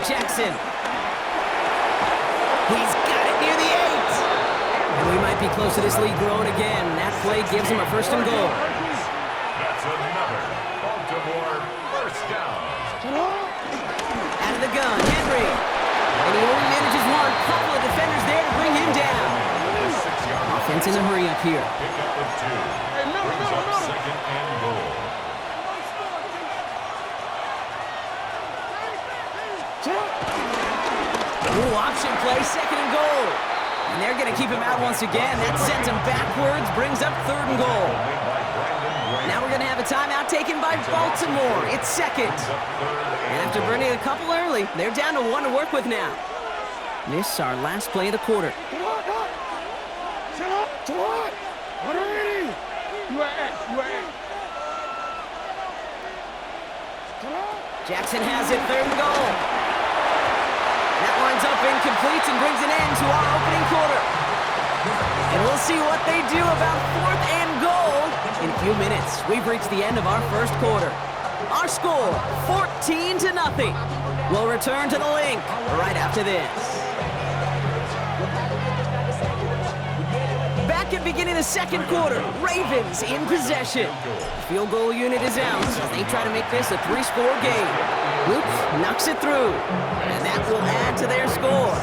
Jackson. He's got it near the 8. And we might be close to this lead growing again. That play gives him a 1st and goal. That's another Baltimore first down. Out of the gun, Henry. And he only manages one. Couple of defenders there to bring him down. Offense in a hurry up here. Pick up the 2. Brings up 2nd and goal. Ooh, option play, 2nd and goal. And they're going to keep him out once again. That sends him backwards, brings up 3rd and goal. Now we're going to have a timeout taken by Baltimore. It's 2nd. And after burning a couple early, they're down to 1 to work with now. This is our last play of the quarter. Jackson has it, 3rd and goal. That lines up incomplete and brings an end to our opening quarter. And we'll see what they do about 4th and goal in a few minutes. We've reached the end of our 1st quarter. Our score, 14-0. We'll return to the link right after this. Back at beginning of the 2nd quarter, Ravens in possession. The field goal unit is out as they try to make this a 3-score game. Luke knocks it through, and that will add to their score.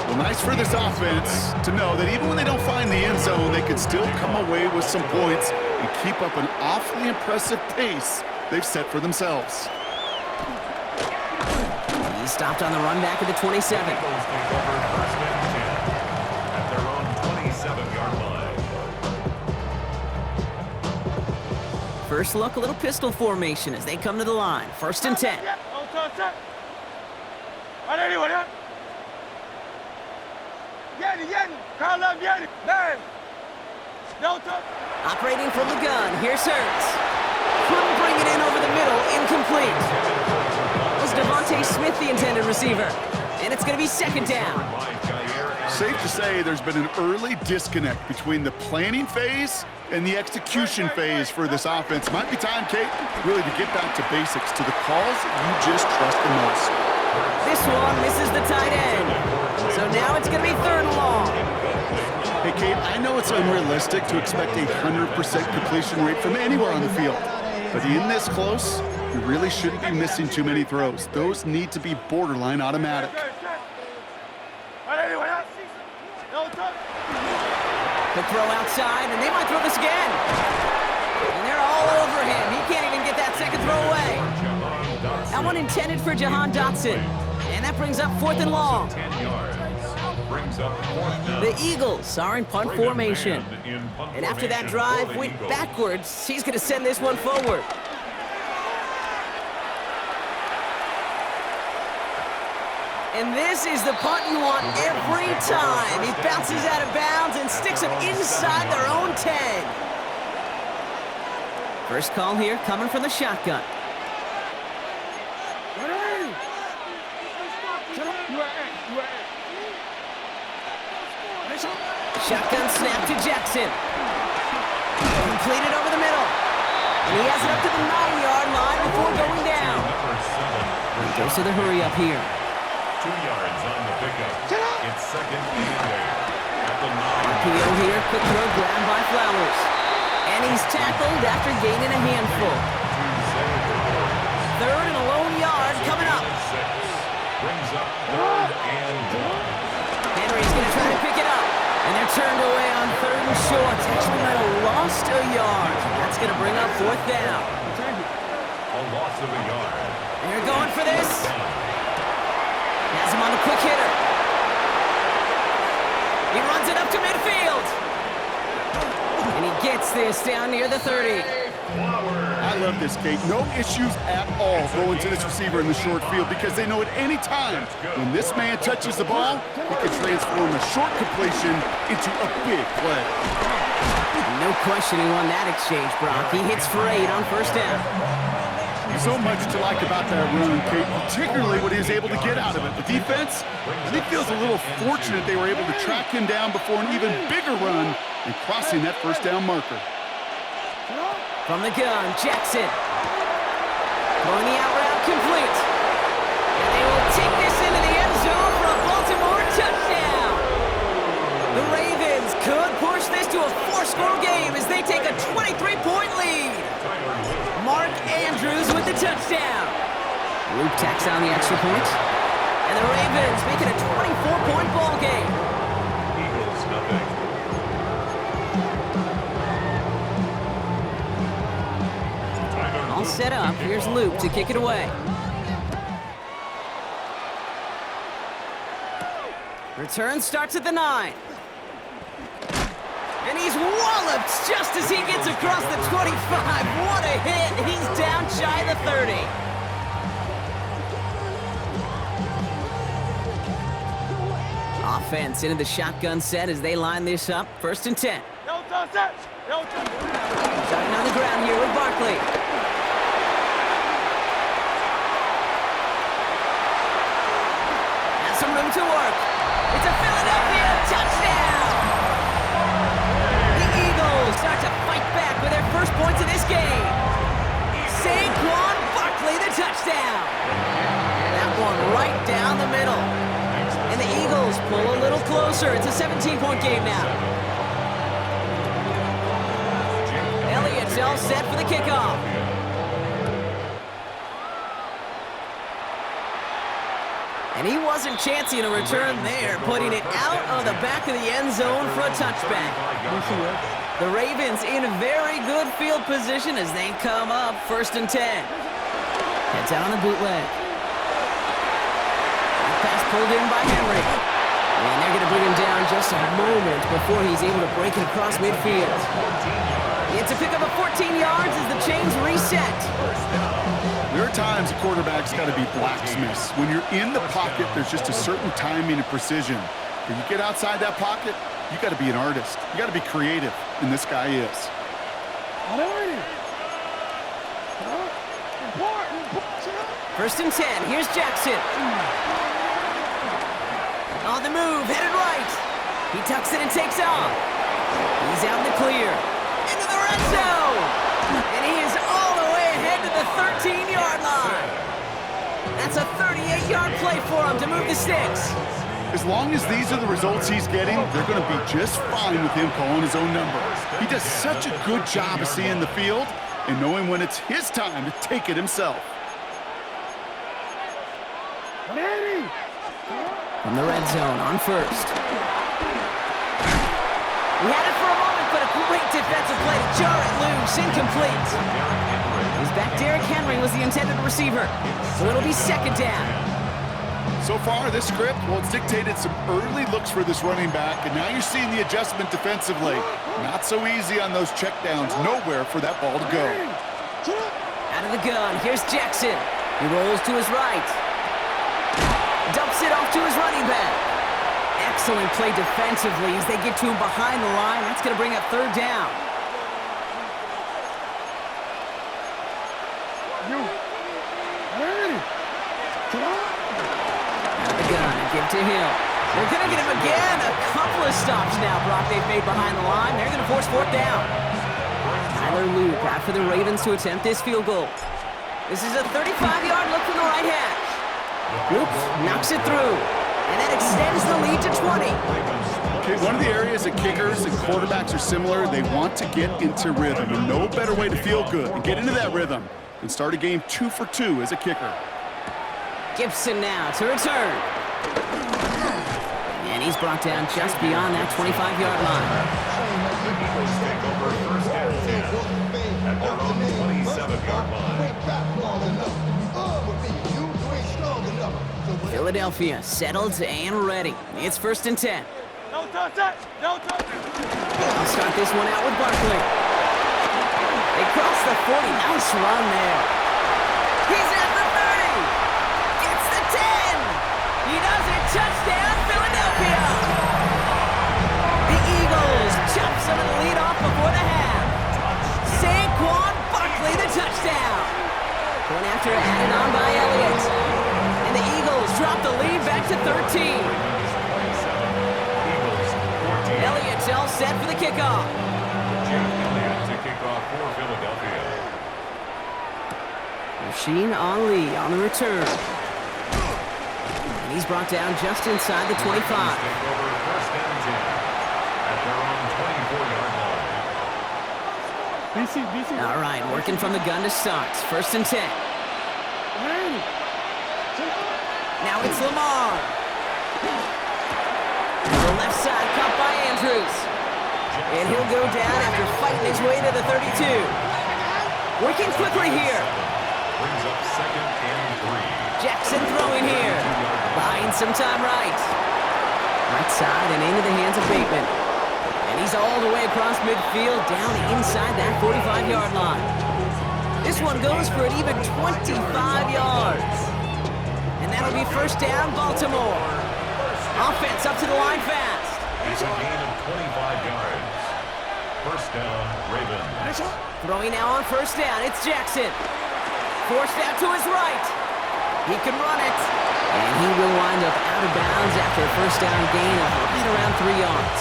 Well, nice for this offense to know that even when they don't find the end zone, they can still come away with some points and keep up an awfully impressive pace they've set for themselves. He's stopped on the run back at the 27. First look, a little pistol formation as they come to the line. 1st and 10. Operating from the gun, here's Hurts. Couldn't bring it in over the middle, incomplete. Was Devontae Smith the intended receiver? And it's going to be 2nd down. Safe to say there's been an early disconnect between the planning phase and the execution phase for this offense. Might be time, Kate, really to get back to basics, to the calls you just trust the most. This one misses the tight end. So now it's going to be 3rd and long. Hey, Kate, I know it's unrealistic to expect a 100% completion rate from anywhere on the field. But in this close, you really shouldn't be missing too many throws. Those need to be borderline automatic. The throw outside, and they might throw this again. And they're all over him. He can't even get that 2nd throw away. That one intended for Jahan Dotson. And that brings up 4th and long. The Eagles are in punt formation. And after that drive went backwards, he's going to send this one forward. And this is the punt you want every time. He bounces out of bounds and sticks them inside their own 10. First call here coming from the shotgun. Shotgun snap to Jackson. Completed over the middle. And he has it up to the 9-yard line before going down. And goes to the hurry up here. 2 yards on the pickup. It's 2nd and 8. At the 9. RPO here, quick throw grabbed by Flowers. And he's tackled after gaining a handful. 3rd and a lone yard coming up. Brings up 3rd and 1. Henry's going to try to pick it up. And they're turned away on 3rd and short. Actually might have lost a yard. That's going to bring up 4th down. A loss of a yard. They're going for this. Has him on the quick hitter. He runs it up to midfield. And he gets this down near the 30. I love this, Kate. No issues at all going to this receiver in the short field because they know at any time when this man touches the ball, he can transform a short completion into a big play. No question he won that exchange, Brock. He hits for 8 on 1st down. So much to like about that run, Kate, particularly what he was able to get out of it. The defense, I think, feels a little fortunate they were able to track him down before an even bigger run and crossing that 1st down marker. From the gun, Jackson. Throwing the out route complete. And they will touchdown. Luke tacks on the extra point. And the Ravens make it a 24-point ball game. Eagles, nothing. All set up. Here's Luke to kick it away. Return starts at the 9. And he's walloped just as he gets across the 25. What a hit. He's down shy of the 30. Offense into the shotgun set as they line this up. 1st and 10. Starting on the ground here with Barkley. Has some room to work. It's a Philadelphia touchdown! The Eagles start to fight back with their first points of this game. Saquon Barkley, the touchdown. That one right down the middle. And the Eagles pull a little closer. It's a 17-point game now. Elliott's all set for the kickoff. And he wasn't chancing a return there, putting it out of the back of the end zone for a touchback. The Ravens in very good field position as they come up 1st and 10. Heads out on the bootleg. Pass pulled in by Henry. And they're going to bring him down just a moment before he's able to break it across midfield. It's a pickup of 14 yards as the chains reset. There are times a quarterback's got to be blacksmiths. When you're in the pocket, there's just a certain timing and precision. When you get outside that pocket, you got to be an artist. You got to be creative, and this guy is. First and 10. Here's Jackson. On the move, headed right. He tucks it and takes off. He's out in the clear. Into the red zone. And he is all the way ahead to the 13-yard line. That's a 38-yard play for him to move the sticks. As long as these are the results he's getting, they're going to be just fine with him calling his own number. He does such a good job of seeing the field and knowing when it's his time to take it himself. From the red zone on 1st. He had it for a moment, but a great defensive play to jar it loose, incomplete. He's back. Derrick Henry was the intended receiver, so it'll be 2nd down. So far, this script, well, it's dictated some early looks for this running back, and now you're seeing the adjustment defensively. Not so easy on those checkdowns. Nowhere for that ball to go. Out of the gun, here's Jackson. He rolls to his right. Dumps it off to his running back. Excellent play defensively as they get to him behind the line. That's going to bring up 3rd down. Out of the gun, give to Hill. They're going to get him again. A couple of stops now, Brock, they've made behind the line. They're going to force 4th down. Tyler Luke out for the Ravens to attempt this field goal. This is a 35-yard look from the right hash. Luke knocks it through, and that extends the lead to 20. Okay, one of the areas that kickers and quarterbacks are similar, they want to get into rhythm, and no better way to feel good and get into that rhythm than start a game 2 for 2 as a kicker. Gibson now to return. And he's brought down just beyond that 25-yard line. Eagles take over 1st and 10 at their own 27-yard line. Philadelphia settled and ready. It's 1st and 10. No touch that! No touch! I'll start this one out with Barkley. They cross the 40. Nice run there. He's at the 30. Gets the 10. He does it. Touchdown, Philadelphia. The Eagles chop some of the lead off before the half. Saquon Barkley, the touchdown. Going after it, added on by Elliott. And the Eagles drop the lead back to 13. Elliott's all set for the kickoff. Elliott to kick off for Philadelphia. Machine Ali on the return. And he's brought down just inside the 25. Take over 1st and 10 at their own 24-yard line. All right, working from the gun to start. 1st and 10. Now it's Lamar. The left side caught by Andrews. And he'll go down after fighting his way to the 32. Working quickly here. Brings up second and 3. Jackson throwing here. Buying some time right. Right side and into the hands of Bateman. And he's all the way across midfield, down inside that 45-yard line. This one goes for an even 25 yards. And that'll be first down, Baltimore. Offense up to the line fast. It's a gain of 25 yards. First down, Ravens. Throwing now on first down, it's Jackson. Forced out to his right. He can run it. And he will wind up out of bounds after a first down gain of right around 3 yards.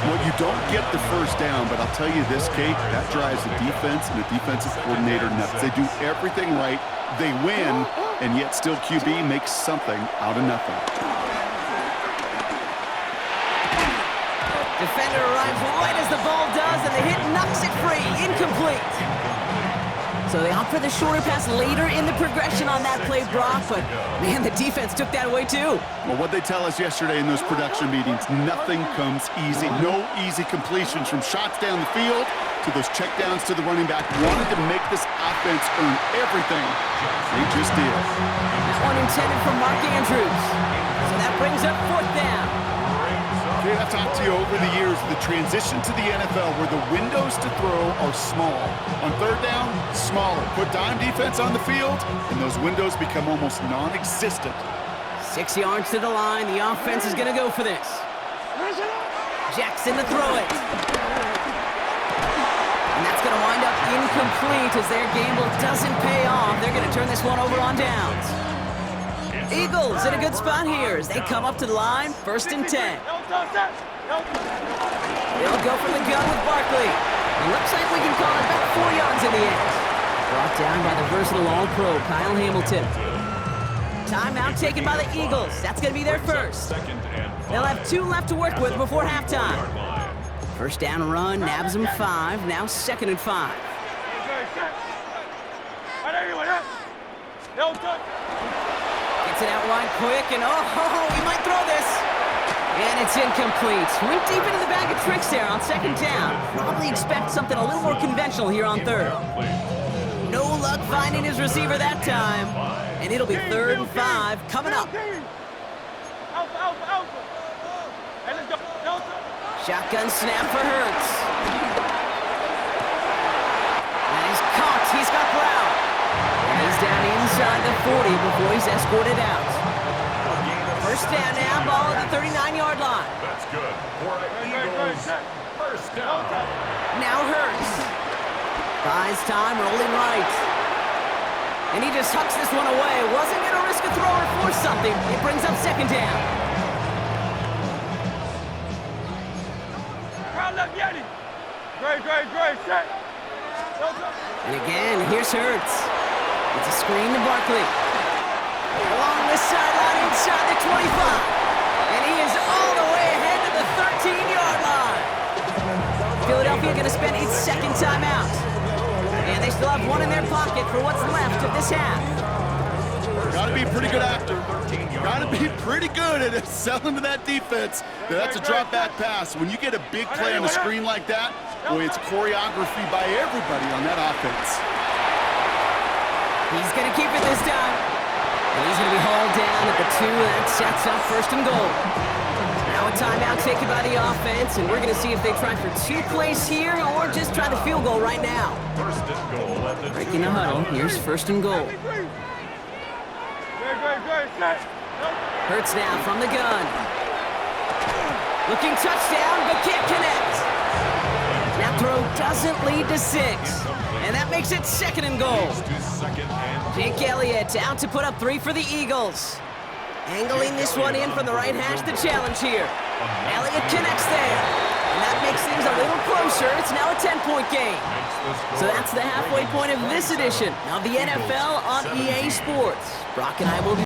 Well, you don't get the first down, but I'll tell you this, Kate, that drives the defense and the defensive coordinator nuts. They do everything right, they win, and yet still QB makes something out of nothing. Defender arrives right as the ball does, and the hit knocks it free. Incomplete. So they opt for the shorter pass later in the progression on that play, Brock, but man, the defense took that away too. Well, what they tell us yesterday in those production meetings, nothing comes easy. No easy completions from shots down the field to those checkdowns to the running back. Wanted to make this offense earn everything. They just did. That one intended for Mark Andrews. So that brings up fourth down. Okay, I've talked to you over the years, the transition to the NFL where the windows to throw are small. On third down, smaller. Put dime defense on the field, and those windows become almost non-existent. 6 yards to the line. The offense is going to go for this. Jackson to throw it. And that's going to wind up incomplete as their gamble doesn't pay off. They're going to turn this one over on downs. Eagles in a good spot here as they come up to the line, first and 10. They'll go for the gun with Barkley. It looks like we can call it about 4 yards in the end. Brought down by the versatile All-Pro, Kyle Hamilton. Timeout taken by the Eagles. That's going to be their first. They'll have 2 left to work with before halftime. First down run, nabs them 5. Now second and 5. Gets it out wide quick, and he might throw this. And it's incomplete. Went deep into the bag of tricks there on second down. Probably expect something a little more conventional here on third. No luck finding his receiver that time. And it'll be third and 5 coming up. Shotgun snap for Hurts. And he's caught. He's got Brown. And he's down inside the 40 before he's escorted out. First down now, ball at the 39-yard line. That's good. For Eagles, first down. Now Hurts. Buys time, rolling right. And he just hucks this one away. Wasn't going to risk a throw or force something. It brings up second down. And again, here's Hurts. It's a screen to Barkley. Along the sideline inside the 25. And he is all the way ahead to the 13-yard line. Philadelphia going to spend its second timeout. And they still have one in their pocket for what's left of this half. Got to be a pretty good actor. Got to be pretty good at selling to that defense. That's a drop back pass. When you get a big play on a screen like that, boy, it's choreography by everybody on that offense. He's going to keep it this time. And he's going to be hauled down at the 2. That sets up first and goal. Now a timeout taken by the offense, and we're going to see if they try for 2 plays here or just try the field goal right now. First and goal at the Breaking the huddle. Here's first and goal. Hurts now from the gun. Looking touchdown, but can't connect. That throw doesn't lead to 6. And that makes it second and goal. Jake Elliott out to put up 3 for the Eagles. Angling this one in from the right hash, the challenge here. Elliott connects there. And that makes things a little closer. It's now a 10-point game. So that's the halfway point of this edition of the NFL on EA Sports. Brock and I will be